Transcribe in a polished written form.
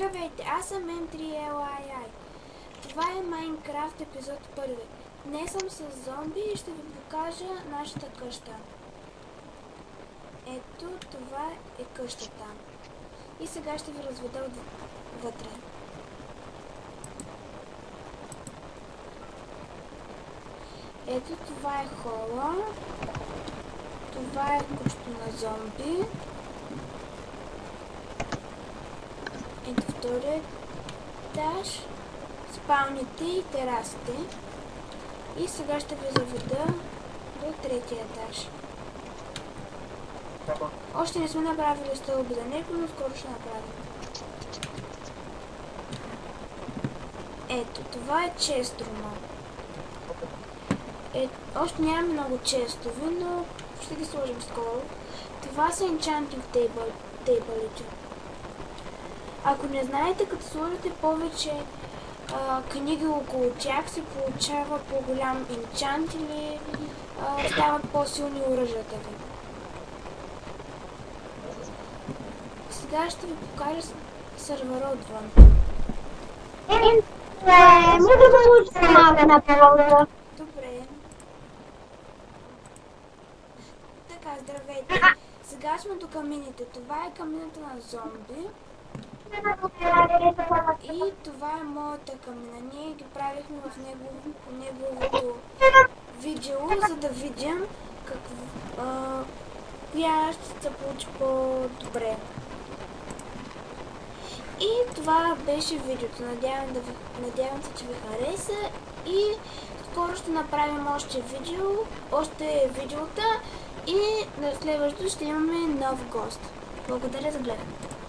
Здравейте, аз съм M3LII. Това е Майнкрафт епизод 1. Днес съм с зомби и ще ви покажа нашата къща. Ето, това е къщата. И сега ще ви разведа вътре. Ето, това е хола. Това е кучето на зомби. Ето втория етаж, спалните и терасите. И сега ще ви заведа до третия етаж. Още не сме направили стълби за него, но скоро ще направим. Ето, това е честрума. Още нямаме много честови, но ще ги сложим скоро. Това са enchanting тейбълите. Ако не знаете, като сложите повече книги около тях, се получава по-голям енчант или стават по-силни оръжията ви. Сега ще ви покажа сървъра отвън. Може да получите малко на пауза. Добре. Така, здравейте. Сега сме до камините. Това е камината на зомби. И това е моята камина. Ние ги правихме в неговото видео, за да видим коя ще се получи по-добре. И това беше видеото. Надявам се, че ви хареса и скоро ще направим още видеота и на следващото ще имаме нов гост. Благодаря за гледането.